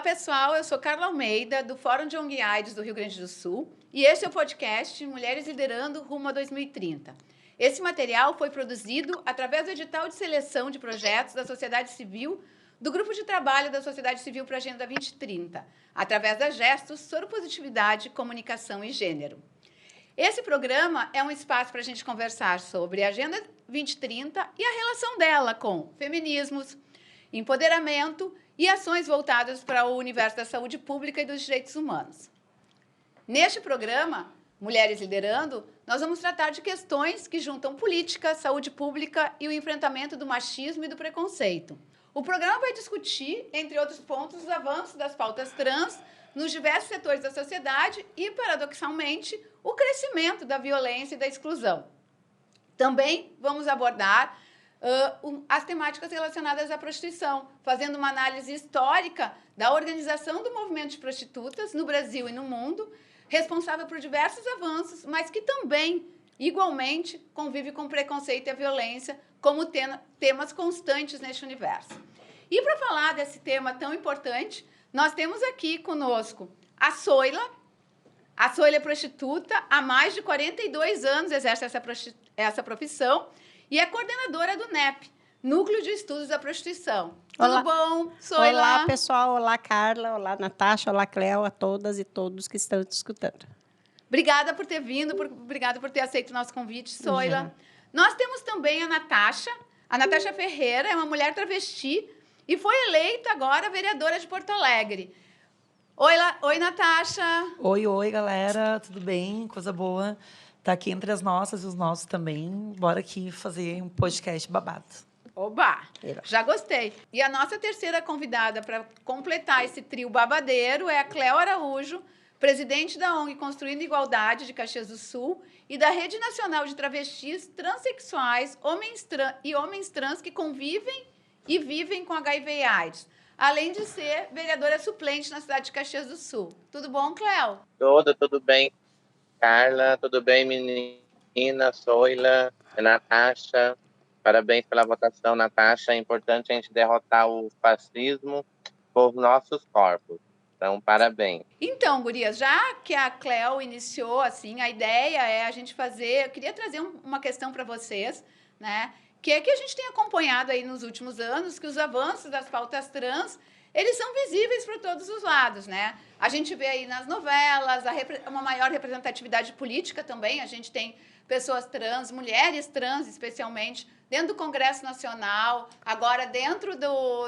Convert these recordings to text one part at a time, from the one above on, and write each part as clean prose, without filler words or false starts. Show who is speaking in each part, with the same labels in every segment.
Speaker 1: pessoal, eu sou Carla Almeida, do Fórum de ONG AIDS do Rio Grande do Sul, e este é o podcast Mulheres Liderando Rumo a 2030. Esse material foi produzido através do edital de seleção de projetos da sociedade civil do Grupo de Trabalho da Sociedade Civil para a Agenda 2030, através da Gestos, Soropositividade, Comunicação e Gênero. Esse programa é um espaço para a gente conversar sobre a Agenda 2030 e a relação dela com feminismos, empoderamento e ações voltadas para o universo da saúde pública e dos direitos humanos. Neste programa, Mulheres Liderando, nós vamos tratar de questões que juntam política, saúde pública e o enfrentamento do machismo e do preconceito. O programa vai discutir, entre outros pontos, os avanços das pautas trans nos diversos setores da sociedade e, paradoxalmente, o crescimento da violência e da exclusão. Também vamos abordar as temáticas relacionadas à prostituição, fazendo uma análise histórica da organização do movimento de prostitutas no Brasil e no mundo, responsável por diversos avanços, mas que também, igualmente, convive com preconceito e a violência como temas constantes neste universo. E para falar desse tema tão importante, nós temos aqui conosco a Soila. A Soila é prostituta, há mais de 42 anos exerce essa profissão e é coordenadora do NEP, Núcleo de Estudos da Prostituição.
Speaker 2: Olá.
Speaker 1: Tudo bom, Soila?
Speaker 2: Olá, pessoal. Olá, Carla. Olá, Natasha. Olá, Cléo. A todas e todos que estão te escutando.
Speaker 1: Obrigada por ter vindo, obrigada por ter aceito o nosso convite, Soila. Nós temos também a Natasha. A Natasha Ferreira é uma mulher travesti e foi eleita agora vereadora de Porto Alegre. Oi, Natasha.
Speaker 3: Oi, galera. Tudo bem? Coisa boa. Tá aqui entre as nossas e os nossos também. Bora aqui fazer um podcast babado.
Speaker 1: Oba! Já gostei. E a nossa terceira convidada para completar esse trio babadeiro é a Cléo Araújo, presidente da ONG Construindo Igualdade de Caxias do Sul e da Rede Nacional de Travestis, Transsexuais e Homens Trans que convivem e vivem com HIV e AIDS, além de ser vereadora suplente na cidade de Caxias do Sul. Tudo bom, Cléo?
Speaker 4: Tudo bem, Carla. Tudo bem, menina, Soila, Natasha. Parabéns pela votação, Natasha. É importante a gente derrotar o fascismo por nossos corpos. Então, parabéns.
Speaker 1: Então, gurias, já que a Cléo iniciou, assim, a ideia é a gente fazer... Eu queria trazer uma questão para vocês, né? Que é que a gente tem acompanhado aí nos últimos anos, que os avanços das pautas trans, eles são visíveis para todos os lados, né? A gente vê aí nas novelas uma maior representatividade política também. A gente tem pessoas trans, mulheres trans especialmente, dentro do Congresso Nacional, agora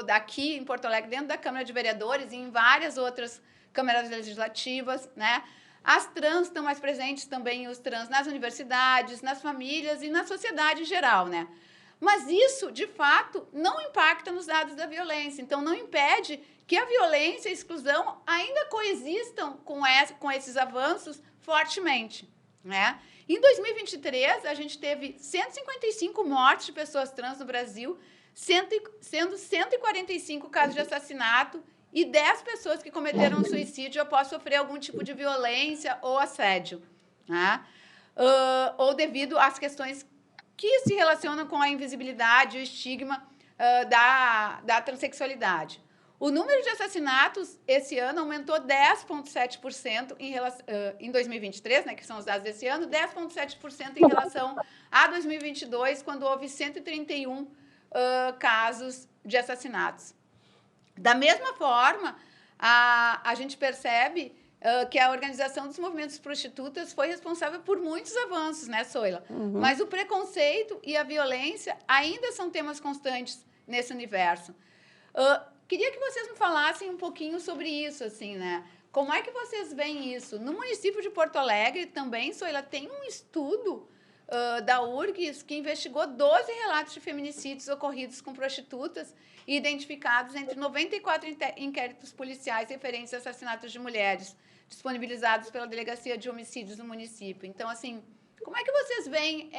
Speaker 1: daqui em Porto Alegre, dentro da Câmara de Vereadores e em várias outras câmaras legislativas, né? As trans estão mais presentes também, os trans nas universidades, nas famílias e na sociedade em geral, né? Mas isso, de fato, não impacta nos dados da violência. Então, não impede que a violência e a exclusão ainda coexistam com esses avanços fortemente, né? Em 2023, a gente teve 155 mortes de pessoas trans no Brasil, sendo 145 casos de assassinato e 10 pessoas que cometeram suicídio após sofrer algum tipo de violência ou assédio, né? Ou devido às questões que se relacionam com a invisibilidade e o estigma da transexualidade. O número de assassinatos esse ano aumentou 10,7% em 2023, né, que são os dados desse ano, 10,7% em relação a 2022, quando houve 131 casos de assassinatos. Da mesma forma, a gente percebe que a organização dos movimentos prostitutas foi responsável por muitos avanços, né, Soila? Mas o preconceito e a violência ainda são temas constantes nesse universo. Queria que vocês me falassem um pouquinho sobre isso, assim, né? Como é que vocês veem isso? No município de Porto Alegre também, Soila, tem um estudo da URGS que investigou 12 relatos de feminicídios ocorridos com prostitutas e identificados entre 94 inquéritos policiais referentes a assassinatos de mulheres, disponibilizados pela Delegacia de Homicídios do município. Então, assim, como é que vocês veem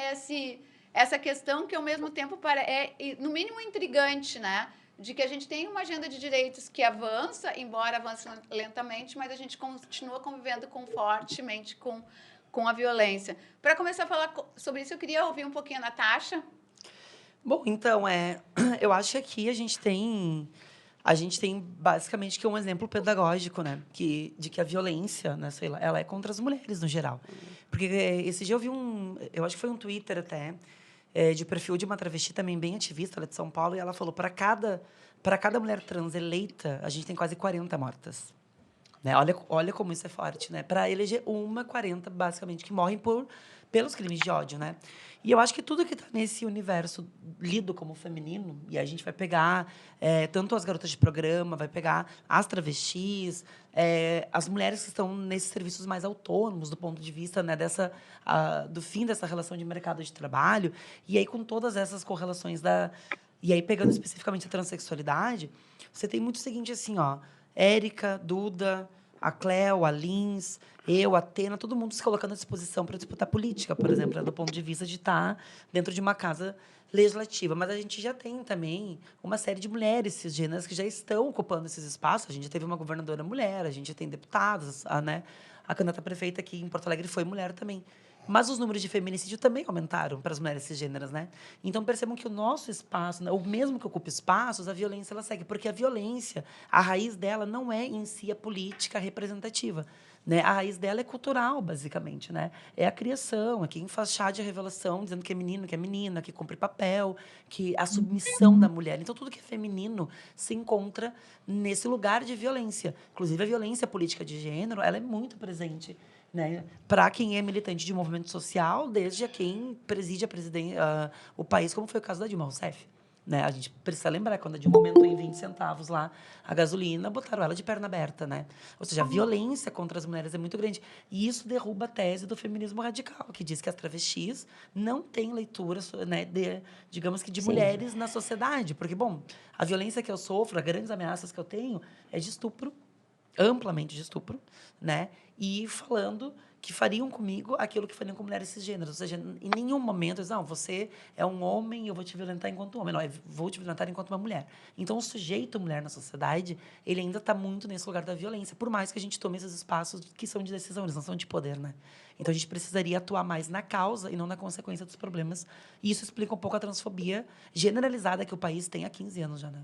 Speaker 1: essa questão que, ao mesmo tempo, é, no mínimo, intrigante, né? De que a gente tem uma agenda de direitos que avança, embora avance lentamente, mas a gente continua convivendo fortemente com a violência. Para começar a falar sobre isso, eu queria ouvir um pouquinho a Natasha.
Speaker 3: Bom, então, eu acho que aqui a gente tem a gente tem basicamente que é um exemplo pedagógico, né? De que a violência, né, sei lá, ela é contra as mulheres no geral. Porque esse dia eu vi eu acho que foi um Twitter até, de perfil de uma travesti também bem ativista, ela é de São Paulo, e ela falou: para cada mulher trans eleita, a gente tem quase 40 mortas. Né? Olha como isso é forte, né? Para eleger 40 basicamente, que morrem pelos crimes de ódio, né? E eu acho que tudo que está nesse universo lido como feminino, e a gente vai pegar tanto as garotas de programa, vai pegar as travestis, as mulheres que estão nesses serviços mais autônomos, do ponto de vista, né, do fim dessa relação de mercado de trabalho, e aí com todas essas correlações e aí pegando especificamente a transexualidade, você tem muito o seguinte, assim, ó, Érica, Duda, a Cleo, a Lins, eu, a Atena, todo mundo se colocando à disposição para disputar política, por exemplo, do ponto de vista de estar dentro de uma casa legislativa. Mas a gente já tem também uma série de mulheres cisgêneras que já estão ocupando esses espaços. A gente já teve uma governadora mulher, a gente tem deputadas, né? A candidata prefeita aqui em Porto Alegre foi mulher também. Mas os números de feminicídio também aumentaram para as mulheres cisgêneras, né? Então, percebam que o nosso espaço, né, ou mesmo que ocupe espaços, a violência ela segue. Porque a violência, a raiz dela não é em si a política representativa. Né? A raiz dela é cultural, basicamente. Né? É a criação, é quem faz chá de revelação, dizendo que é menino, que é menina, que cumpre papel, que a submissão da mulher. Então, tudo que é feminino se encontra nesse lugar de violência. Inclusive, a violência política de gênero ela é muito presente, né, para quem é militante de movimento social, desde a quem preside o país, como foi o caso da Dilma Rousseff. Né? A gente precisa lembrar, quando a Dilma aumentou em 20 centavos lá a gasolina, botaram ela de perna aberta. Né? Ou seja, a violência contra as mulheres é muito grande. E isso derruba a tese do feminismo radical, que diz que as travestis não têm leitura, né, digamos que de mulheres na sociedade. Porque, bom, a violência que eu sofro, as grandes ameaças que eu tenho, é de estupro, amplamente de estupro, né? E falando que fariam comigo aquilo que fariam com mulheres cisgêneras. Ou seja, em nenhum momento eles, não, você é um homem e eu vou te violentar enquanto homem. Não, eu vou te violentar enquanto uma mulher. Então, o sujeito mulher na sociedade, ele ainda está muito nesse lugar da violência, por mais que a gente tome esses espaços que são de decisão, eles não são de poder, né? Então, a gente precisaria atuar mais na causa e não na consequência dos problemas. E isso explica um pouco a transfobia generalizada que o país tem há 15 anos já, né?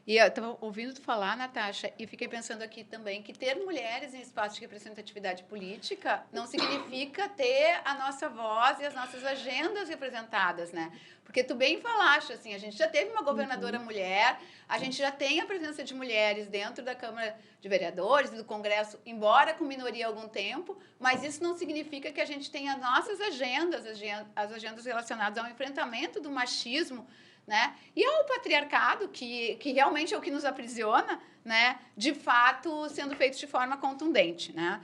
Speaker 1: E eu estava ouvindo tu falar, Natasha, e fiquei pensando aqui também que ter mulheres em espaços de representatividade política não significa ter a nossa voz e as nossas agendas representadas, né? Porque tu bem falaste, assim, a gente já teve uma governadora mulher, a gente já tem a presença de mulheres dentro da Câmara de Vereadores e do Congresso, embora com minoria há algum tempo, mas isso não significa que a gente tenha nossas agendas, as agendas relacionadas ao enfrentamento do machismo, né? E ao patriarcado, que realmente é o que nos aprisiona, né? De fato, sendo feito de forma contundente. Né?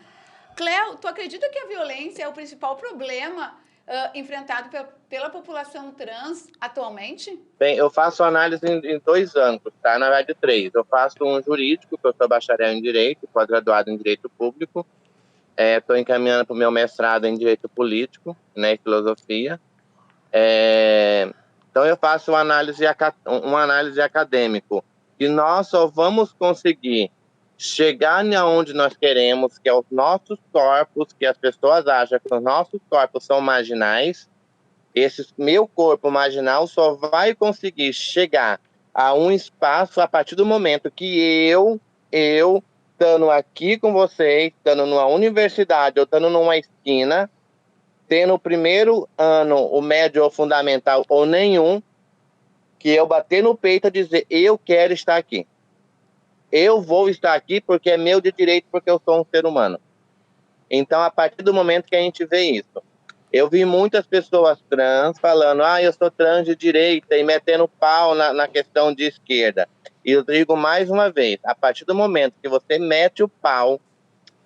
Speaker 1: Cleo, tu acredita que a violência é o principal problema enfrentado pela população trans atualmente?
Speaker 4: Bem, eu faço análise em 2 âmbitos, tá? Na verdade, 3. Eu faço um jurídico, que eu sou bacharel em Direito, pós-graduado em Direito Público. Estou encaminhando para o meu mestrado em Direito Político, né, e Filosofia. Então, eu faço uma análise acadêmica. E nós só vamos conseguir chegar onde nós queremos, que é os nossos corpos, que as pessoas acham que os nossos corpos são marginais. Esse meu corpo marginal só vai conseguir chegar a um espaço a partir do momento que eu estando aqui com vocês, estando numa universidade ou estando numa esquina, tendo o primeiro ano, o médio ou fundamental, ou nenhum, que eu bater no peito e dizer, eu quero estar aqui. Eu vou estar aqui porque é meu de direito, porque eu sou um ser humano. Então, a partir do momento que a gente vê isso, eu vi muitas pessoas trans falando, eu sou trans de direita, e metendo pau na questão de esquerda. E eu digo mais uma vez, a partir do momento que você mete o pau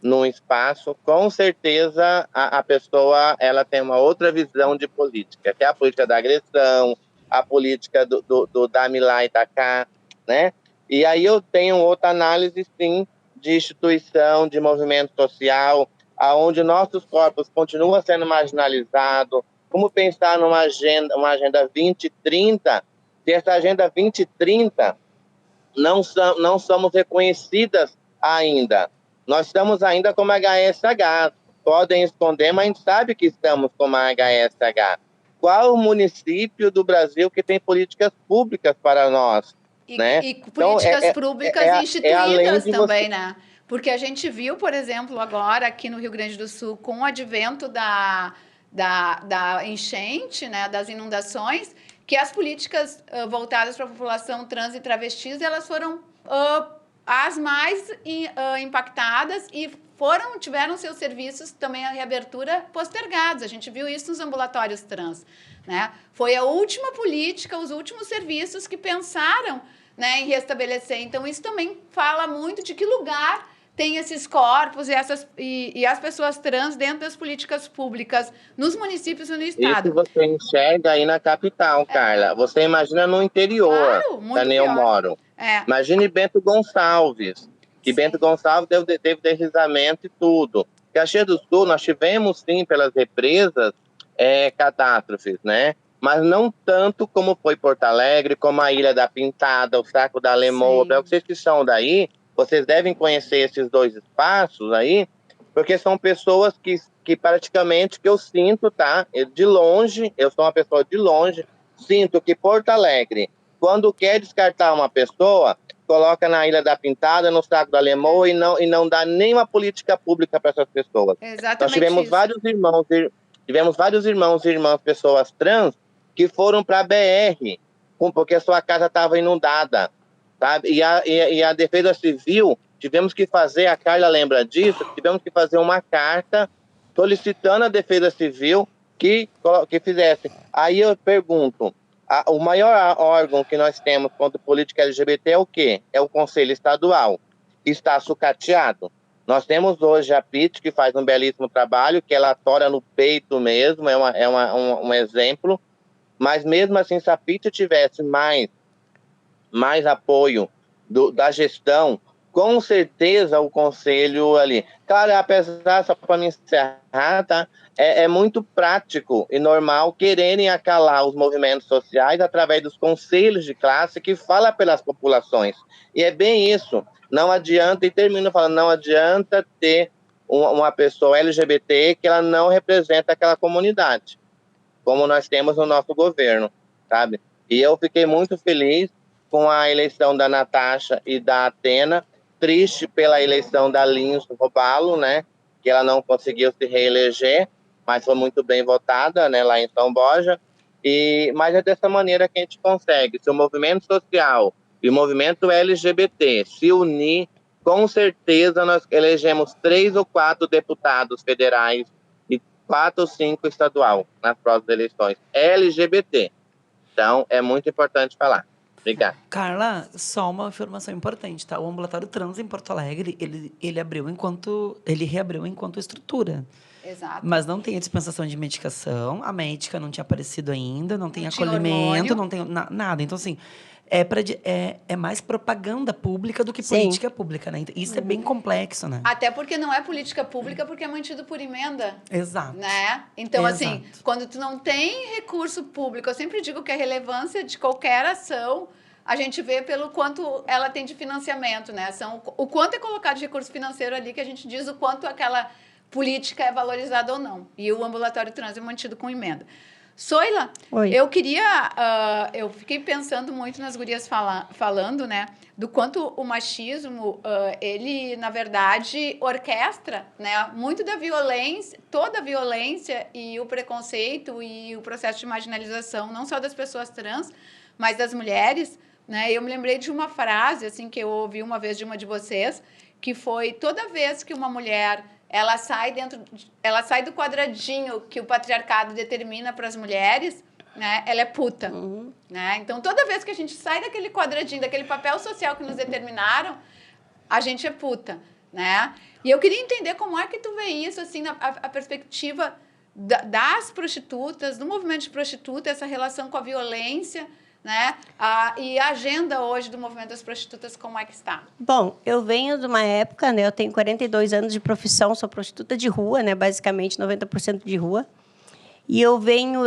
Speaker 4: num espaço, com certeza a pessoa ela tem uma outra visão de política, que é a política da agressão, a política do dar-me lá e tacar, né? E aí eu tenho outra análise, sim, de instituição, de movimento social, aonde nossos corpos continuam sendo marginalizados. Como pensar uma agenda 2030, se essa agenda 2030 não somos reconhecidas ainda. Nós estamos ainda como HSH. Podem esconder, mas a gente sabe que estamos como HSH. Qual o município do Brasil que tem políticas públicas para nós? né?
Speaker 1: E políticas públicas
Speaker 4: além
Speaker 1: instituídas
Speaker 4: de
Speaker 1: também,
Speaker 4: você...
Speaker 1: né? Porque a gente viu, por exemplo, agora aqui no Rio Grande do Sul, com o advento da enchente, né, das inundações, que as políticas voltadas para a população trans e travestis, elas foram as mais impactadas e tiveram seus serviços também a reabertura postergados. A gente viu isso nos ambulatórios trans, né? Foi a última política, os últimos serviços que pensaram, né, em restabelecer. Então, isso também fala muito de que lugar tem esses corpos e as pessoas trans dentro das políticas públicas nos municípios e no estado.
Speaker 4: Isso você enxerga aí na capital, Carla. Você imagina no interior,
Speaker 1: Claro, muito
Speaker 4: da onde eu
Speaker 1: pior.
Speaker 4: moro. Imagine Bento Gonçalves, que
Speaker 1: Sim.
Speaker 4: Bento Gonçalves teve deslizamento e tudo. Caxias do Sul, nós tivemos, sim, pelas represas, catástrofes, né? Mas não tanto como foi Porto Alegre, como a Ilha da Pintada, o Saco da Lemoa. Para vocês que são daí, vocês devem conhecer esses dois espaços aí, porque são pessoas que praticamente, que eu sinto, tá? De longe, eu sou uma pessoa de longe, sinto que Porto Alegre, quando quer descartar uma pessoa, coloca na Ilha da Pintada, no Saco da Lemoa e não dá nenhuma política pública para essas pessoas.
Speaker 1: Exatamente.
Speaker 4: Nós tivemos vários irmãos e irmãs, pessoas trans, que foram para a BR, porque a sua casa estava inundada, sabe? E a Defesa Civil, tivemos que fazer, a Carla lembra disso, tivemos que fazer uma carta solicitando à Defesa Civil que fizesse. Aí eu pergunto, o maior órgão que nós temos contra política LGBT é o quê? É o Conselho Estadual. Está sucateado. Nós temos hoje a PIT, que faz um belíssimo trabalho, que ela tora no peito mesmo, um exemplo, mas mesmo assim, se a PIT tivesse mais apoio da gestão, com certeza o conselho ali. Claro, apesar, só para me encerrar, tá? É muito prático e normal quererem acalar os movimentos sociais através dos conselhos de classe que falam pelas populações. E é bem isso. Não adianta, e termino falando, não adianta ter uma pessoa LGBT que ela não representa aquela comunidade, como nós temos no nosso governo, sabe? E eu fiquei muito feliz com a eleição da Natasha e da Atena, triste pela eleição da Linhos Robalo, né? Que ela não conseguiu se reeleger, mas foi muito bem votada, né? Lá em São Borja. Mas é dessa maneira que a gente consegue. Se o movimento social e o movimento LGBT se unir, com certeza nós elegemos 3 ou 4 deputados federais e 4 ou 5 estadual nas próximas eleições. LGBT. Então, é muito importante falar. Obrigado.
Speaker 3: Carla, só uma informação importante, tá? O ambulatório trans em Porto Alegre, ele reabriu enquanto estrutura.
Speaker 1: Exato.
Speaker 3: Mas não tem a dispensação de medicação, a médica não tinha aparecido ainda, não tem acolhimento,
Speaker 1: hormônio.
Speaker 3: não tem nada. Então, assim, é mais propaganda pública do que
Speaker 2: Sim.
Speaker 3: política pública, né? Então, isso é bem complexo, né?
Speaker 1: Até porque não é política pública, porque é mantido por emenda.
Speaker 3: Exato.
Speaker 1: Né? Então, assim,
Speaker 3: Exato.
Speaker 1: quando tu não tem recurso público, eu sempre digo que a relevância de qualquer ação a gente vê pelo quanto ela tem de financiamento, né? O quanto é colocado de recurso financeiro ali, que a gente diz o quanto aquela política é valorizada ou não. E o ambulatório trans é mantido com emenda. Soila,
Speaker 2: Oi.
Speaker 1: eu queria... eu fiquei pensando muito nas gurias falando, né? Do quanto o machismo, ele, na verdade, orquestra, né? Muito da violência, toda a violência e o preconceito e o processo de marginalização, não só das pessoas trans, mas das mulheres, né? Eu me lembrei de uma frase, assim, que eu ouvi uma vez de uma de vocês, que foi: toda vez que uma mulher... ela sai do quadradinho que o patriarcado determina para as mulheres, né? Ela é puta, né? Então, toda vez que a gente sai daquele quadradinho, daquele papel social que nos determinaram, a gente é puta, né? E eu queria entender como é que tu vê isso, assim, a perspectiva das prostitutas, do movimento de prostituta, essa relação com a violência, né? E a agenda hoje do movimento das prostitutas, como é que está?
Speaker 2: Bom, eu venho de uma época, né? Eu tenho 42 anos de profissão, sou prostituta de rua, né? Basicamente 90% de rua. E eu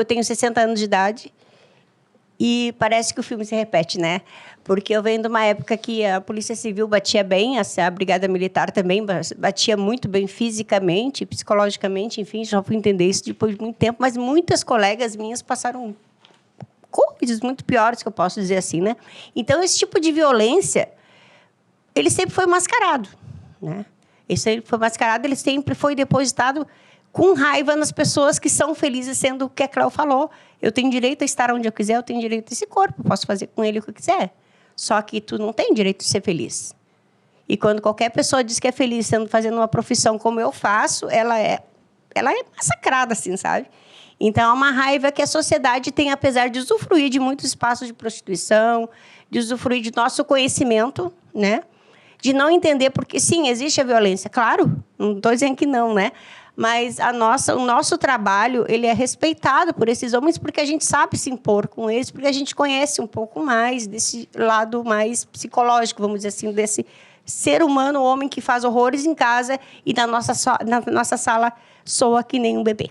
Speaker 2: tenho 60 anos de idade e parece que o filme se repete, né? Porque eu venho de uma época que a Polícia Civil batia bem, a Brigada Militar também batia muito bem fisicamente, psicologicamente, enfim, já fui entender isso depois de muito tempo, mas muitas colegas minhas passaram coisas muito piores, que eu posso dizer assim, né? Então, esse tipo de violência, ele sempre foi mascarado, né? Ele foi mascarado, ele sempre foi depositado com raiva nas pessoas que são felizes, sendo o que a Cléo falou. Eu tenho direito a estar onde eu quiser, eu tenho direito a esse corpo, eu posso fazer com ele o que eu quiser. Só que tu não tem direito de ser feliz. E quando qualquer pessoa diz que é feliz fazendo uma profissão como eu faço, ela é massacrada, assim, sabe? Então, é uma raiva que a sociedade tem, apesar de usufruir de muitos espaços de prostituição, de usufruir de nosso conhecimento, né? De não entender, porque, sim, existe a violência. Claro, não estou dizendo que não, né? Mas o nosso trabalho, ele é respeitado por esses homens porque a gente sabe se impor com eles, porque a gente conhece um pouco mais desse lado mais psicológico, vamos dizer assim, desse ser humano, homem que faz horrores em casa e na nossa sala soa que nem um bebê.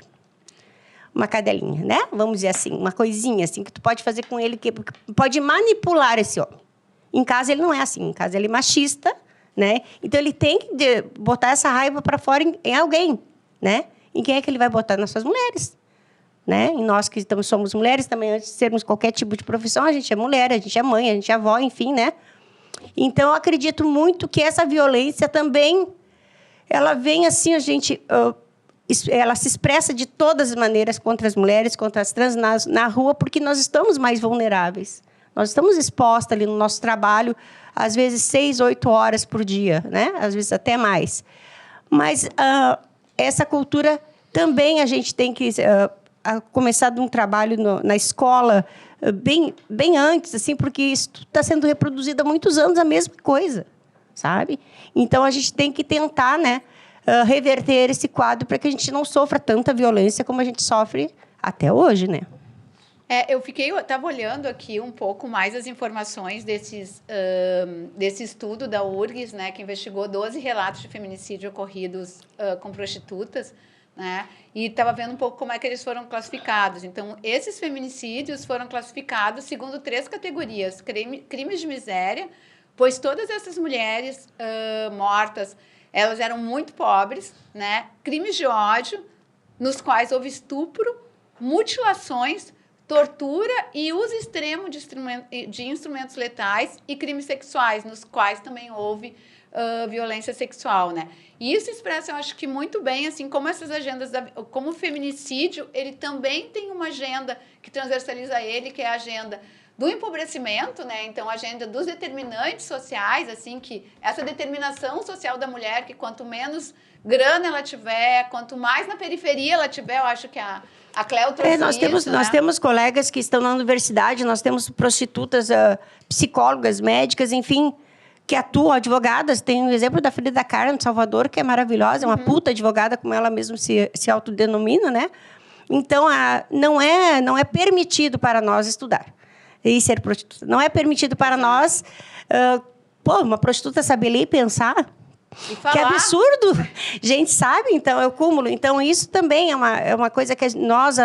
Speaker 2: Uma cadelinha, né? Vamos dizer assim, uma coisinha assim que tu pode fazer com ele, que pode manipular esse homem. Em casa ele não é assim, em casa ele é machista, né? Então ele tem que botar essa raiva para fora em alguém, né? Em quem é que ele vai botar? Nas suas mulheres, né? E nós que somos mulheres também, antes de sermos qualquer tipo de profissão, a gente é mulher, a gente é mãe, a gente é avó, enfim, né? Então eu acredito muito que essa violência também ela vem assim, ela se expressa de todas as maneiras contra as mulheres, contra as trans na rua, porque nós estamos mais vulneráveis. Nós estamos expostas ali no nosso trabalho, às vezes 6, 8 horas por dia, né? Às vezes até mais. Mas essa cultura também a gente tem que começar de um trabalho na escola bem antes, assim, porque isso está sendo reproduzido há muitos anos a mesma coisa, sabe? Então a gente tem que tentar, né, reverter esse quadro para que a gente não sofra tanta violência como a gente sofre até hoje, né?
Speaker 1: Eu estava olhando aqui um pouco mais as informações desse estudo da URGS, né, que investigou 12 relatos de feminicídio ocorridos com prostitutas, né, e estava vendo um pouco como é que eles foram classificados. Então, esses feminicídios foram classificados segundo 3 categorias: crimes de miséria, pois todas essas mulheres mortas, elas eram muito pobres, né, crimes de ódio, nos quais houve estupro, mutilações, tortura e uso extremo de instrumentos letais, e crimes sexuais, nos quais também houve violência sexual, né? E isso expressa, eu acho que muito bem, assim, como essas agendas, como o feminicídio, ele também tem uma agenda que transversaliza ele, que é a agenda do empobrecimento, né? Então, a agenda dos determinantes sociais, assim, que essa determinação social da mulher, que quanto menos grana ela tiver, quanto mais na periferia ela tiver, eu acho que a Cléo trouxe
Speaker 2: nós temos colegas que estão na universidade, nós temos prostitutas, psicólogas, médicas, enfim, que atuam, advogadas. Tem o exemplo da Frida Kahlo, de Salvador, que é maravilhosa, é uma puta advogada, como ela mesma se autodenomina, né? Então, não é permitido para nós estudar e ser prostituta. Não é permitido para nós... uma prostituta saber ler e pensar... Que absurdo! Gente, sabe? Então, é o cúmulo. Então, isso também é uma coisa que nós,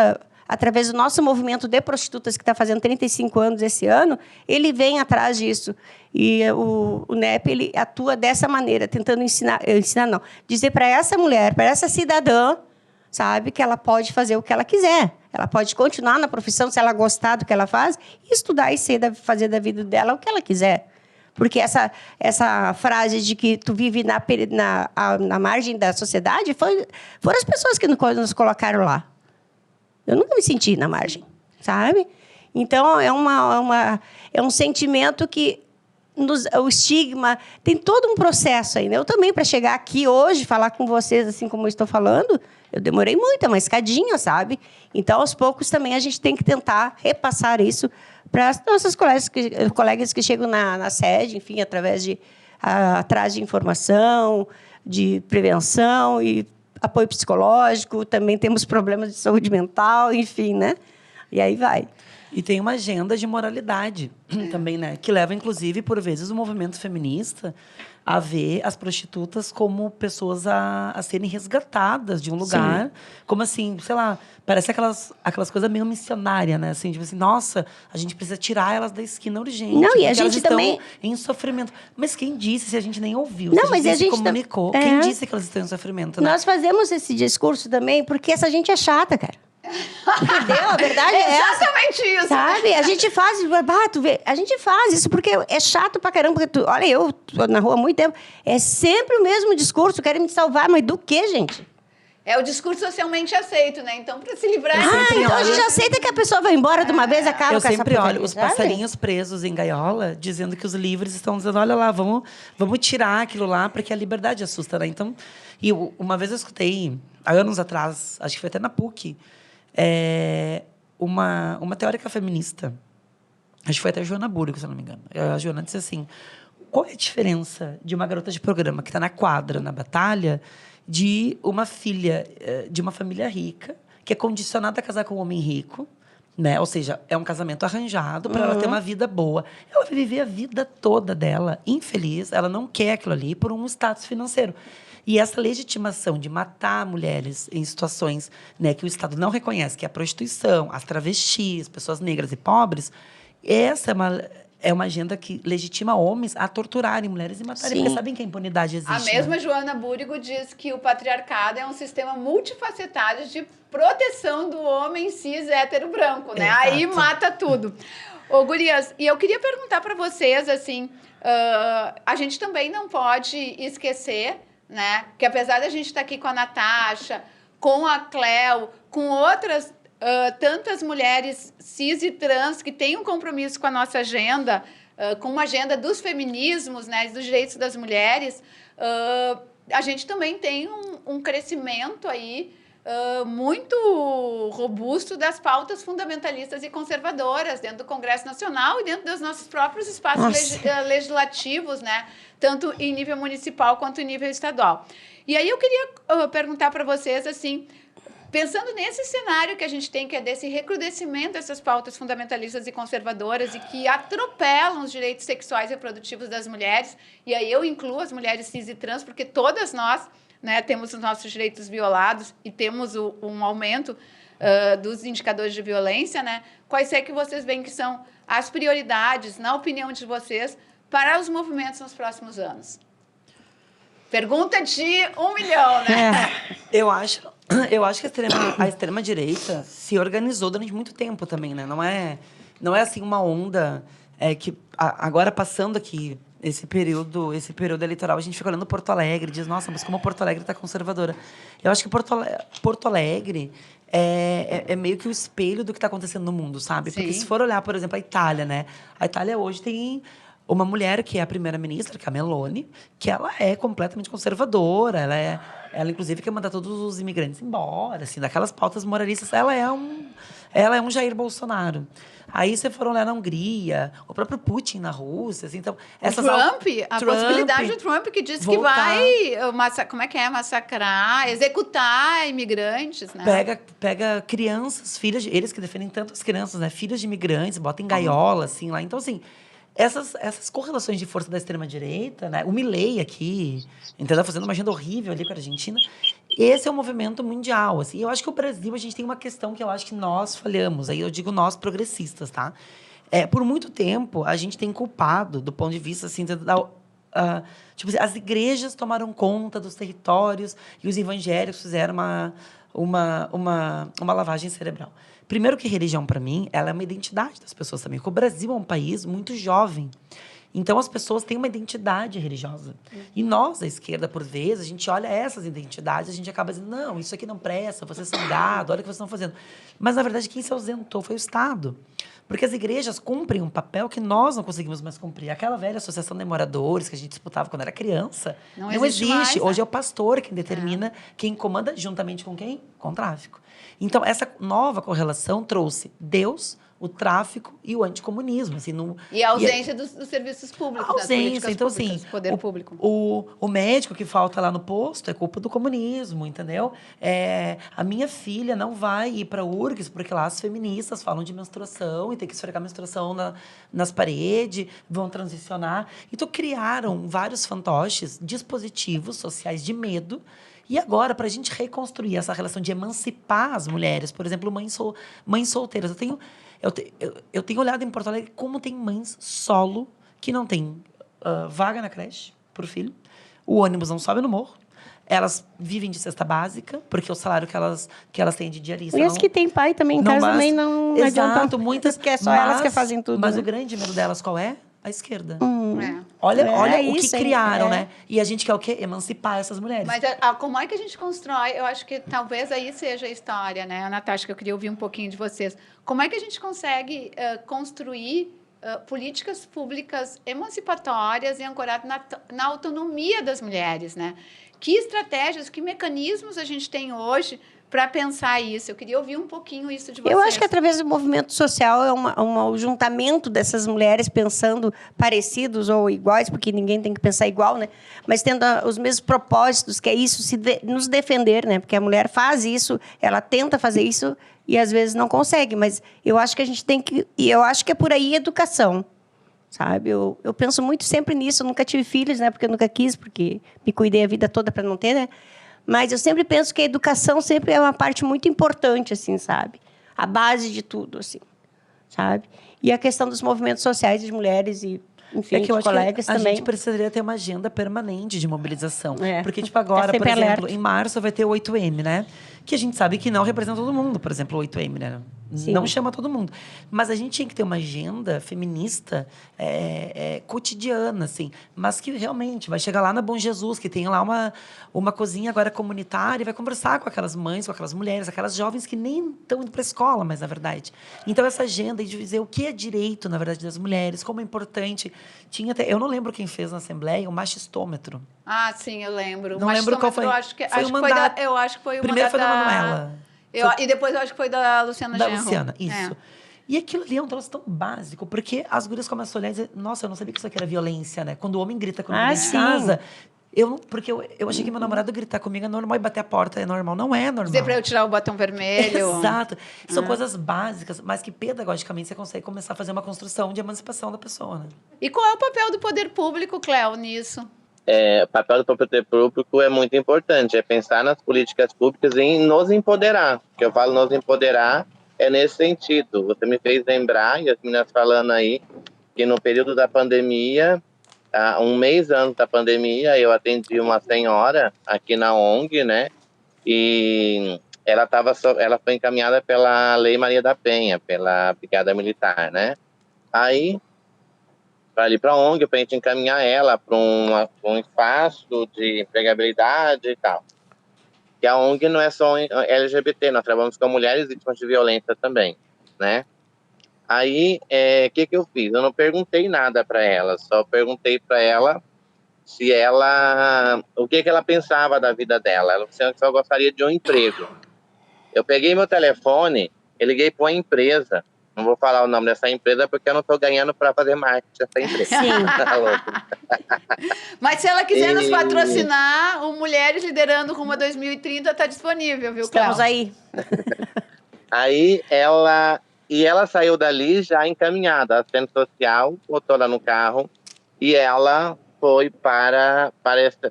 Speaker 2: através do nosso movimento de prostitutas, que está fazendo 35 anos esse ano, ele vem atrás disso. E o NEP, ele atua dessa maneira, tentando dizer para essa mulher, para essa cidadã, sabe, que ela pode fazer o que ela quiser. Ela pode continuar na profissão, se ela gostar do que ela faz, e estudar e fazer da vida dela o que ela quiser. Porque essa frase de que tu vive na margem da sociedade foram as pessoas que nos colocaram lá. Eu nunca me senti na margem, sabe? Então, é um sentimento que o estigma... Tem todo um processo aí, né? Eu também, para chegar aqui hoje, falar com vocês assim como eu estou falando, eu demorei muito, é uma escadinha, sabe? Então, aos poucos, também a gente tem que tentar repassar isso para as nossas colegas que chegam na sede, enfim, atrás de informação, de prevenção e apoio psicológico. Também temos problemas de saúde mental, enfim, né? E aí vai.
Speaker 3: E tem uma agenda de moralidade também, né? Que leva, inclusive, por vezes, o movimento feminista a ver as prostitutas como pessoas a serem resgatadas de um lugar. Sim. Como assim, sei lá, parece aquelas coisas meio missionárias, né? Assim, tipo assim, nossa, a gente precisa tirar elas da esquina urgente.
Speaker 2: Não, e a gente
Speaker 3: elas estão
Speaker 2: também...
Speaker 3: em sofrimento. Mas quem disse se a gente nem ouviu?
Speaker 2: Não,
Speaker 3: se
Speaker 2: mas a gente
Speaker 3: comunicou? Quem disse que elas estão em sofrimento, né?
Speaker 2: Nós fazemos esse discurso também porque essa gente é chata, cara. Entendeu? A verdade é essa.
Speaker 1: Exatamente isso.
Speaker 2: Sabe? A gente faz... tu vê, a gente faz isso porque é chato pra caramba. Porque olha, eu tô na rua há muito tempo. É sempre o mesmo discurso. Querem me salvar. Mas do quê, gente?
Speaker 1: É o discurso socialmente aceito, né? Então, para se livrar...
Speaker 2: Então a gente aceita que a pessoa vai embora de uma vez, acaba
Speaker 3: Eu
Speaker 2: com essa
Speaker 3: sempre olho
Speaker 2: porcaria,
Speaker 3: os
Speaker 2: sabe?
Speaker 3: passarinhos presos em gaiola, dizendo que os livres estão dizendo, olha lá, vamos tirar aquilo lá, porque a liberdade assusta, né? Então, uma vez eu escutei, há anos atrás, acho que foi até na PUC, uma teórica feminista, acho que foi até a Joana Búrigo, se eu não me engano. A Joana disse assim, qual é a diferença de uma garota de programa que está na quadra, na batalha, de uma filha de uma família rica, que é condicionada a casar com um homem rico, né? Ou seja, é um casamento arranjado para ela ter uma vida boa. Ela vai viver a vida toda dela infeliz, ela não quer aquilo ali por um status financeiro. E essa legitimação de matar mulheres em situações, né, que o Estado não reconhece, que é a prostituição, as travestis, pessoas negras e pobres, essa é uma agenda que legitima homens a torturarem mulheres e matarem, porque sabem que a impunidade existe.
Speaker 1: A mesma Joana Búrigo diz que o patriarcado é um sistema multifacetado de proteção do homem cis hétero branco, né?
Speaker 3: Exato.
Speaker 1: Aí mata tudo. Ô, gurias, e eu queria perguntar para vocês, assim, a gente também não pode esquecer, né, que apesar da gente estar aqui com a Natasha, com a Cleo, com outras tantas mulheres cis e trans que têm um compromisso com a nossa agenda, com uma agenda dos feminismos, né, dos direitos das mulheres, a gente também tem um crescimento aí muito robusto das pautas fundamentalistas e conservadoras dentro do Congresso Nacional e dentro dos nossos próprios espaços legislativos, né, tanto em nível municipal quanto em nível estadual. E aí eu queria perguntar para vocês, assim, pensando nesse cenário que a gente tem, que é desse recrudescimento dessas pautas fundamentalistas e conservadoras e que atropelam os direitos sexuais e reprodutivos das mulheres, e aí eu incluo as mulheres cis e trans, porque todas nós, né, temos os nossos direitos violados e temos um aumento dos indicadores de violência, né? Quais é que vocês veem que são as prioridades, na opinião de vocês, para os movimentos nos próximos anos? Pergunta de 1 milhão, né?
Speaker 3: Eu acho que a extrema-direita se organizou durante muito tempo também, né? Não é assim uma onda que agora passando aqui esse período eleitoral, a gente fica olhando Porto Alegre e diz, nossa, mas como Porto Alegre está conservadora. Eu acho que Porto Alegre é meio que o espelho do que está acontecendo no mundo, sabe?
Speaker 1: Sim.
Speaker 3: Porque se for olhar, por exemplo, a Itália, né? A Itália hoje tem uma mulher que é a primeira-ministra, que é a Meloni, que ela é completamente conservadora, ela inclusive quer mandar todos os imigrantes embora, assim, daquelas pautas moralistas, ela é um Jair Bolsonaro. Aí você for olhar na Hungria, o próprio Putin na Rússia, assim, então
Speaker 1: A possibilidade do Trump que diz que vai massacrar, executar imigrantes, né?
Speaker 3: Pega crianças, eles que defendem tanto as crianças, né, filhas de imigrantes, bota em gaiola, assim, lá. Então, assim, essas correlações de força da extrema-direita, né? O Milei aqui, entendeu? Fazendo uma agenda horrível ali com a Argentina. Esse é um movimento mundial, assim. Eu acho que o Brasil, a gente tem uma questão que eu acho que nós falhamos. Aí eu digo nós progressistas, tá? Por muito tempo, a gente tem culpado, do ponto de vista, assim, tipo assim, as igrejas tomaram conta dos territórios e os evangélicos fizeram uma lavagem cerebral. Primeiro que religião, para mim, ela é uma identidade das pessoas também. Porque o Brasil é um país muito jovem. Então, as pessoas têm uma identidade religiosa. E nós, a esquerda, por vezes, a gente olha essas identidades, a gente acaba dizendo, não, isso aqui não presta, vocês são gado, olha o que vocês estão fazendo. Mas, na verdade, quem se ausentou foi o Estado. Porque as igrejas cumprem um papel que nós não conseguimos mais cumprir. Aquela velha associação de moradores que a gente disputava quando era criança, não existe. Mais, né? Hoje é o pastor quem determina, quem comanda juntamente com quem? Com o tráfico. Então, essa nova correlação trouxe Deus, o tráfico e o anticomunismo. Assim,
Speaker 1: e a ausência dos serviços públicos, das políticas
Speaker 3: então,
Speaker 1: públicas,
Speaker 3: assim,
Speaker 1: poder público.
Speaker 3: O médico que falta lá no posto é culpa do comunismo, entendeu? A minha filha não vai ir para a URGS porque lá as feministas falam de menstruação e tem que esfregar menstruação nas paredes, vão transicionar. Então, criaram vários fantoches, dispositivos sociais de medo. E agora, para a gente reconstruir essa relação de emancipar as mulheres, por exemplo, mães solteiras. Eu tenho olhado em Porto Alegre como tem mães solo que não tem vaga na creche para o filho, o ônibus não sobe no morro, Elas vivem de cesta básica, porque o salário que elas têm de diarista...
Speaker 2: E as que têm pai também em casa também não adianta.
Speaker 3: Exato, muitas...
Speaker 2: Porque é só elas que fazem tudo,
Speaker 3: Mas
Speaker 2: né?
Speaker 3: o grande medo delas qual é? A esquerda.
Speaker 1: É.
Speaker 3: Olha o que
Speaker 2: isso, hein?
Speaker 3: criaram, né? E a gente quer o quê? Emancipar essas mulheres.
Speaker 1: Mas como é que a gente constrói? Eu acho que talvez aí seja a história, né, Natasha, que eu queria ouvir um pouquinho de vocês. Como é que a gente consegue construir políticas públicas emancipatórias e ancoradas na autonomia das mulheres, né? Que estratégias, que mecanismos a gente tem hoje para pensar isso? Eu queria ouvir um pouquinho isso de vocês.
Speaker 2: Eu acho que através do movimento social é um juntamento dessas mulheres pensando parecidos ou iguais, porque ninguém tem que pensar igual, né? Mas tendo os mesmos propósitos, que é isso, nos defender, né? Porque a mulher faz isso, ela tenta fazer isso e às vezes não consegue. Mas eu acho que a gente tem que... E eu acho que é por aí a educação, sabe? Eu penso muito sempre nisso. Eu nunca tive filhos, né? Porque eu nunca quis, porque me cuidei a vida toda para não ter, né? Mas eu sempre penso que a educação sempre é uma parte muito importante, assim, sabe? A base de tudo, assim, sabe? E a questão dos movimentos sociais de mulheres e, enfim,
Speaker 3: que eu
Speaker 2: de
Speaker 3: acho
Speaker 2: colegas
Speaker 3: que a
Speaker 2: também.
Speaker 3: gente precisaria ter uma agenda permanente de mobilização.
Speaker 2: É.
Speaker 3: Porque, tipo, agora, por
Speaker 2: sempre
Speaker 3: exemplo,
Speaker 2: alerta.
Speaker 3: em março vai ter o 8M, né? Que a gente sabe que não representa todo mundo, por exemplo, o 8M, né?
Speaker 2: Sim.
Speaker 3: Não chama todo mundo. Mas a gente tinha que ter uma agenda feminista cotidiana, assim. Mas que realmente vai chegar lá na Bom Jesus, que tem lá uma cozinha agora comunitária, e vai conversar com aquelas mães, com aquelas mulheres, aquelas jovens que nem estão indo para a escola, mas na verdade. Então, essa agenda de dizer o que é direito, na verdade, das mulheres, como é importante. Eu não lembro quem fez na Assembleia o machistômetro.
Speaker 1: Ah, sim, eu lembro.
Speaker 3: Não lembro qual foi.
Speaker 1: Eu acho que
Speaker 3: Foi
Speaker 1: acho
Speaker 3: o
Speaker 1: que foi
Speaker 3: mandato.
Speaker 1: eu acho que foi o
Speaker 3: Primeiro
Speaker 1: mandato
Speaker 3: foi da Manuela.
Speaker 1: E depois eu acho que foi da Luciana
Speaker 3: Da
Speaker 1: Genro.
Speaker 3: Luciana, isso.
Speaker 1: É.
Speaker 3: E aquilo ali é um troço tão básico, porque as gurias começam a olhar e dizer, nossa, eu não sabia que isso aqui era violência, né? Quando o homem grita comigo dentro de
Speaker 2: sim.
Speaker 3: casa, porque eu achei que meu namorado gritar comigo é normal e bater a porta é normal. Não é normal.
Speaker 1: Dizer para eu tirar o botão vermelho.
Speaker 3: Exato. São coisas básicas, mas que pedagogicamente você consegue começar a fazer uma construção de emancipação da pessoa, né?
Speaker 1: E qual é o papel do poder público, Cléo, nisso?
Speaker 4: O papel do poder público é muito importante, é pensar nas políticas públicas e nos empoderar. O que eu falo nos empoderar é nesse sentido. Você me fez lembrar, e as meninas falando aí, que no período da pandemia, um mês antes da pandemia, eu atendi uma senhora aqui na ONG, né? E ela foi encaminhada pela Lei Maria da Penha, pela Brigada Militar, né? Aí ali para a ONG, para a gente encaminhar ela para um espaço de empregabilidade e tal. Que a ONG não é só LGBT, nós trabalhamos com mulheres vítimas de violência também, né? Aí, que eu fiz? Eu não perguntei nada para ela, só perguntei para ela o que ela pensava da vida dela. Ela disse que só gostaria de um emprego. Eu peguei meu telefone e liguei para uma empresa. Não vou falar o nome dessa empresa porque eu não estou ganhando para fazer marketing dessa empresa.
Speaker 2: Sim.
Speaker 1: Mas se ela quiser nos patrocinar, o Mulheres Liderando Rumo a 2030 está disponível, viu, Cléo?
Speaker 2: Estamos aí.
Speaker 4: Aí ela saiu dali já encaminhada. A assistente social botou ela no carro e ela foi para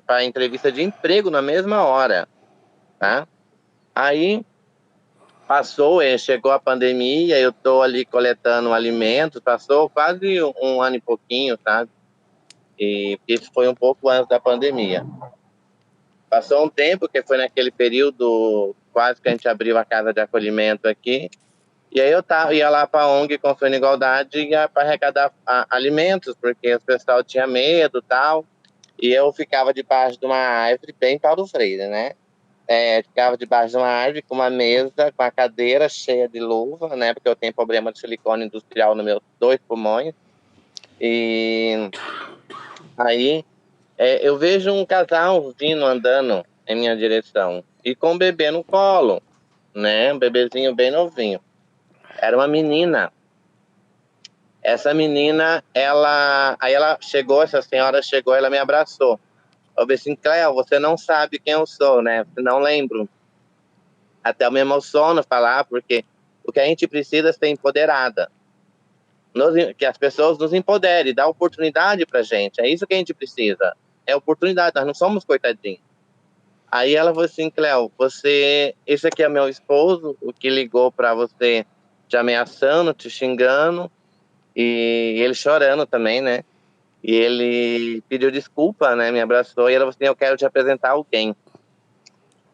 Speaker 4: a entrevista de emprego na mesma hora. Tá? Aí chegou a pandemia, eu estou ali coletando alimentos, passou quase um ano e pouquinho, sabe? E isso foi um pouco antes da pandemia. Passou um tempo, que foi naquele período quase que a gente abriu a casa de acolhimento aqui, e aí eu ia lá para a ONG Construindo Igualdade para arrecadar alimentos, porque o pessoal tinha medo e tal, e eu ficava debaixo de uma árvore, bem Paulo Freire, né? Ficava debaixo de uma árvore com uma mesa, com a cadeira cheia de luva, né? Porque eu tenho problema de silicone industrial nos meus 2 pulmões. E aí eu vejo um casal vindo andando em minha direção e com um bebê no colo, né? Um bebezinho bem novinho. Era uma menina. Essa menina, essa senhora chegou, ela me abraçou. Eu disse assim, Cléo, você não sabe quem eu sou, né? Você não lembro. Até eu me emociono falar, porque o que a gente precisa é ser empoderada. Que as pessoas nos empoderem, dá oportunidade pra gente. É isso que a gente precisa. É oportunidade, nós não somos coitadinhos. Aí ela falou assim, Cléo, esse aqui é meu esposo, o que ligou pra você te ameaçando, te xingando, e ele chorando também, né? E ele pediu desculpa, né? Me abraçou e ela falou assim, eu quero te apresentar alguém.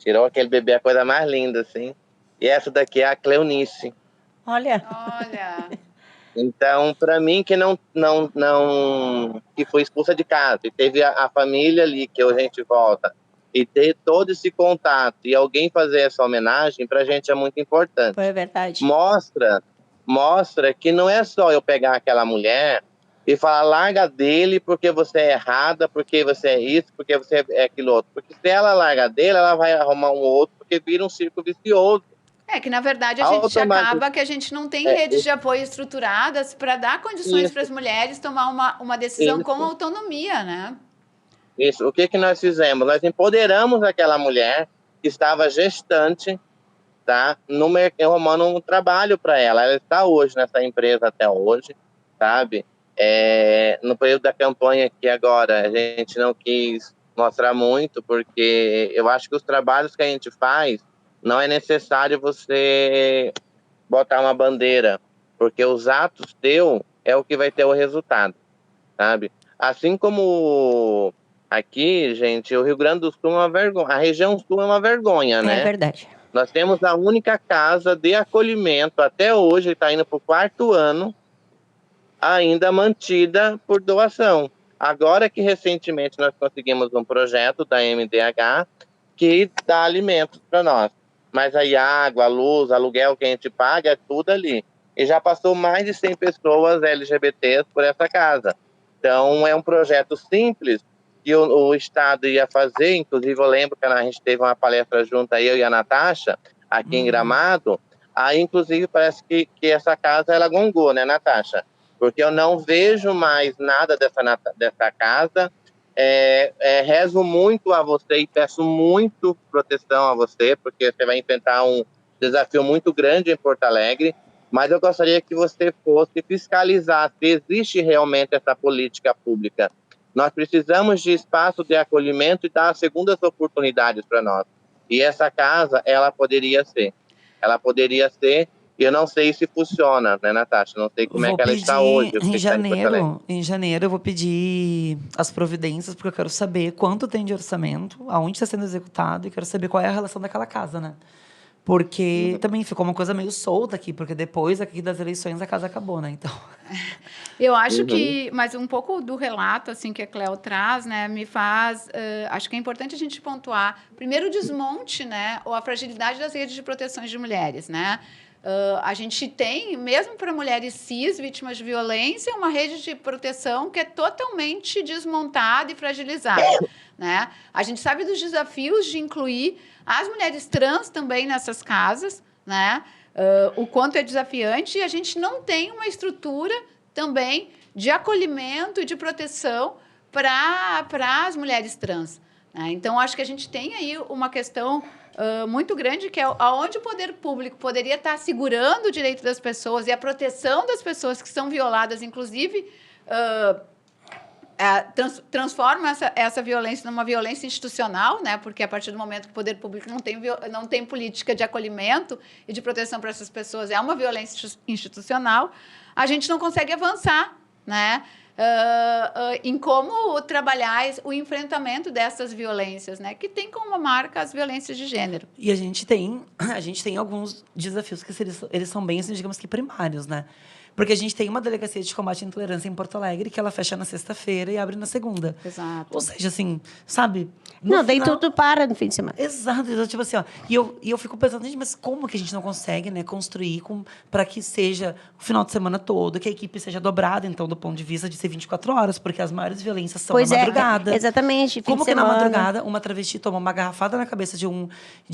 Speaker 4: Tirou aquele bebê, a coisa mais linda, assim. E essa daqui é a Cleonice.
Speaker 2: Olha,
Speaker 1: Olha,
Speaker 4: Então, para mim, que que foi expulsa de casa, e teve a família ali, que a gente volta, e ter todo esse contato, e alguém fazer essa homenagem, para a gente é muito importante.
Speaker 2: foi verdade.
Speaker 4: Mostra que não é só eu pegar aquela mulher e falar, larga dele porque você é errada, porque você é isso, porque você é aquilo outro. Porque se ela larga dele, ela vai arrumar um outro, porque vira um círculo vicioso.
Speaker 1: que na verdade a gente
Speaker 4: Automático.
Speaker 1: acaba que a gente não tem
Speaker 4: É,
Speaker 1: redes de apoio estruturadas para dar condições
Speaker 4: Isso.
Speaker 1: para as mulheres tomar uma decisão
Speaker 4: Isso.
Speaker 1: com autonomia, né?
Speaker 4: Isso. O que nós fizemos? Nós empoderamos aquela mulher que estava gestante, tá? Arrumando um trabalho para ela. Ela está hoje nessa empresa até hoje, sabe? No período da campanha aqui agora, a gente não quis mostrar muito, porque eu acho que os trabalhos que a gente faz, não é necessário você botar uma bandeira, porque os atos teu é o que vai ter o resultado, sabe? Assim como aqui, gente, o Rio Grande do Sul é uma vergonha, a região sul é uma vergonha,
Speaker 2: É
Speaker 4: né?
Speaker 2: verdade.
Speaker 4: Nós temos a única casa de acolhimento, até hoje, está indo para o 4º ano, ainda mantida por doação. Agora que recentemente nós conseguimos um projeto da MDH que dá alimentos para nós. Mas aí a água, a luz, aluguel que a gente paga, é tudo ali. E já passou mais de 100 pessoas LGBTs por essa casa. Então é um projeto simples que o Estado ia fazer. Inclusive eu lembro que a gente teve uma palestra junto, eu e a Natasha, aqui em Gramado. Aí inclusive parece que essa casa ela gongou, né, Natasha? Porque eu não vejo mais nada dessa casa. Rezo muito a você e peço muito proteção a você, porque você vai enfrentar um desafio muito grande em Porto Alegre, mas eu gostaria que você fosse fiscalizar se existe realmente essa política pública. Nós precisamos de espaço de acolhimento e dar segundas oportunidades para nós. E essa casa, ela poderia ser. E eu não sei se funciona, né, Natasha? Não sei como é
Speaker 3: Vou
Speaker 4: que ela está hoje.
Speaker 3: pedir
Speaker 4: Eu sei que está em Porto Alegre.
Speaker 3: em janeiro eu vou pedir as providências, porque eu quero saber quanto tem de orçamento, aonde está sendo executado, e quero saber qual é a relação daquela casa, né? Porque também ficou uma coisa meio solta aqui, porque depois aqui das eleições a casa acabou, né? Então,
Speaker 1: Eu acho que, mas um pouco do relato assim que a Cleo traz, né, me faz, acho que é importante a gente pontuar primeiro o desmonte, né, ou a fragilidade das redes de proteção de mulheres, né? A gente tem, mesmo para mulheres cis vítimas de violência, uma rede de proteção que é totalmente desmontada e fragilizada, né? A gente sabe dos desafios de incluir as mulheres trans também nessas casas, né? O quanto é desafiante, e a gente não tem uma estrutura também de acolhimento e de proteção para as mulheres trans, né? Então, acho que a gente tem aí uma questão muito grande, que é aonde o poder público poderia estar segurando o direito das pessoas e a proteção das pessoas que são violadas, inclusive transforma essa violência numa violência institucional, né? Porque a partir do momento que o poder público não tem política de acolhimento e de proteção para essas pessoas, é uma violência institucional, a gente não consegue avançar, né? Em como trabalhar o enfrentamento dessas violências, né? Que tem como marca as violências de gênero.
Speaker 3: e a gente tem alguns desafios que eles são bem, assim, digamos que primários, né? Porque a gente tem uma delegacia de combate à intolerância em Porto Alegre que ela fecha na sexta-feira e abre na segunda.
Speaker 1: Exato.
Speaker 3: Ou seja, assim, sabe?
Speaker 2: Não, daí tudo para no fim de semana.
Speaker 3: Exato, então, tipo assim, ó, e eu fico pensando, gente, mas como que a gente não consegue, né, construir para que seja o final de semana todo, que a equipe seja dobrada, então, do ponto de vista de ser 24 horas, porque as maiores violências são na madrugada.
Speaker 2: Exatamente, fim
Speaker 3: Como
Speaker 2: de
Speaker 3: que
Speaker 2: semana.
Speaker 3: na madrugada uma travesti toma uma garrafada na cabeça de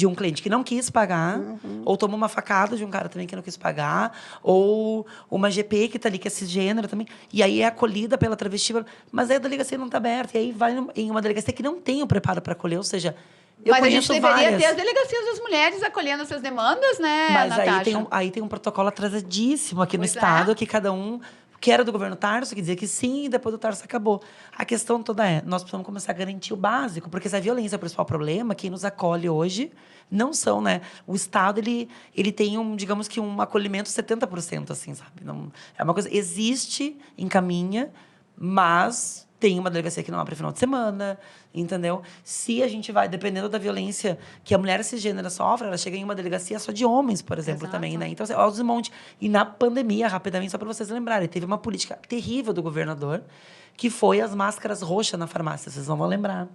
Speaker 3: um cliente que não quis pagar, ou toma uma facada de um cara também que não quis pagar, ou uma GP que tá ali, que é cisgênero também, e aí é acolhida pela travesti, mas aí a delegacia não está aberta, e aí vai em uma delegacia que não tem o preparo para acolher, ou seja, eu
Speaker 1: Mas a gente
Speaker 3: conheço
Speaker 1: deveria
Speaker 3: várias.
Speaker 1: ter as delegacias das mulheres acolhendo essas demandas, né,
Speaker 3: Mas
Speaker 1: Natasha?
Speaker 3: aí tem um protocolo atrasadíssimo aqui no
Speaker 1: Pois é.
Speaker 3: Estado, que cada um, que era do governo Tarso, que dizia que sim, e depois do Tarso acabou. A questão toda nós precisamos começar a garantir o básico, porque se a violência é o principal problema, quem nos acolhe hoje não são, né? O Estado, ele tem digamos que um acolhimento 70%, assim, sabe? Não, é uma coisa, existe, encaminha, mas tem uma delegacia que não abre final de semana, entendeu? Se a gente vai, dependendo da violência que a mulher cisgênera sofre, ela chega em uma delegacia só de homens, por exemplo,
Speaker 1: Exato.
Speaker 3: também, né? Então, assim, olha o desmonte. E na pandemia, rapidamente, só para vocês lembrarem, teve uma política terrível do governador, que foi as máscaras roxas na farmácia, vocês não vão lembrar.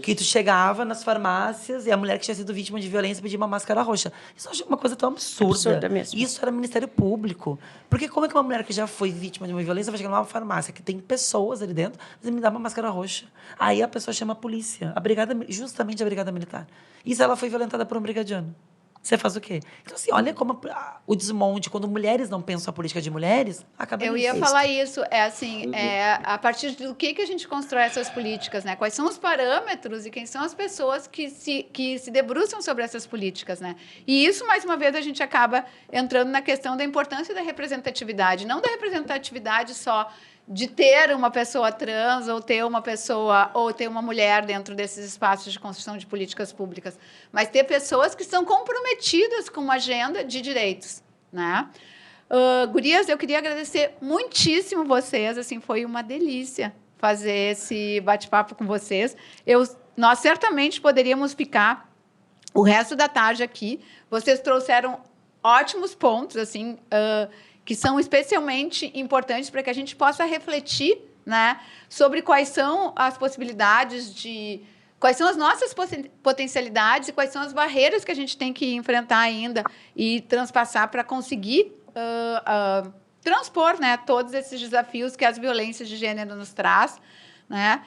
Speaker 3: Que tu chegava nas farmácias e a mulher que tinha sido vítima de violência pedia uma máscara roxa. Isso eu achei uma coisa tão absurda.
Speaker 2: Absurda mesmo.
Speaker 3: Isso era Ministério Público. Porque como é que uma mulher que já foi vítima de uma violência vai chegar numa farmácia que tem pessoas ali dentro e me dá uma máscara roxa? Aí a pessoa chama a polícia, justamente a brigada militar. E se ela foi violentada por um brigadiano? Você faz o quê? Então, assim, olha como o desmonte, quando mulheres não pensam a política de mulheres, acaba
Speaker 1: Eu
Speaker 3: nisso.
Speaker 1: ia falar isso, a partir do que a gente constrói essas políticas, né? Quais são os parâmetros e quem são as pessoas que se debruçam sobre essas políticas, né? E isso, mais uma vez, a gente acaba entrando na questão da importância da representatividade, não da representatividade só de ter uma pessoa trans ou ter uma mulher dentro desses espaços de construção de políticas públicas, mas ter pessoas que são comprometidas com uma agenda de direitos, né? Gurias, eu queria agradecer muitíssimo vocês, assim, foi uma delícia fazer esse bate-papo com vocês. Nós certamente poderíamos ficar o resto da tarde aqui. Vocês trouxeram ótimos pontos, assim, que são especialmente importantes para que a gente possa refletir, né, sobre quais são as possibilidades quais são as nossas potencialidades e quais são as barreiras que a gente tem que enfrentar ainda e transpassar para conseguir transpor, né, todos esses desafios que as violências de gênero nos traz, né?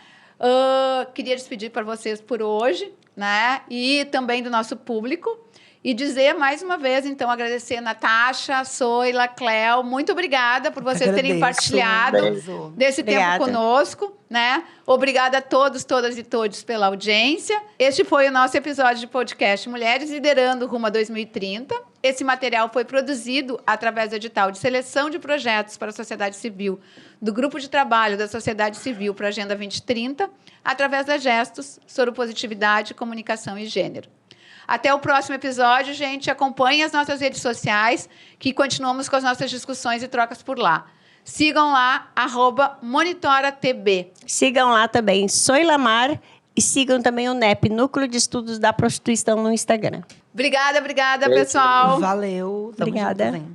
Speaker 1: Queria despedir para vocês por hoje, né, e também do nosso público. E dizer mais uma vez, então, agradecer a Natasha, Soila, Cléo, muito obrigada por vocês terem partilhado desse tempo conosco, né? Obrigada a todos, todas e todos pela audiência. Este foi o nosso episódio de podcast Mulheres Liderando Rumo a 2030. Esse material foi produzido através do edital de seleção de projetos para a sociedade civil do Grupo de Trabalho da Sociedade Civil para a Agenda 2030, através da Gestos, Soropositividade, Comunicação e Gênero. Até o próximo episódio, gente. Acompanhe as nossas redes sociais, que continuamos com as nossas discussões e trocas por lá. Sigam lá, @monitoratb.
Speaker 2: Sigam lá também, Soilamar, e sigam também o NEP, Núcleo de Estudos da Prostituição, no Instagram.
Speaker 1: Obrigada, pessoal.
Speaker 3: Valeu.
Speaker 2: Obrigada.
Speaker 3: Junto,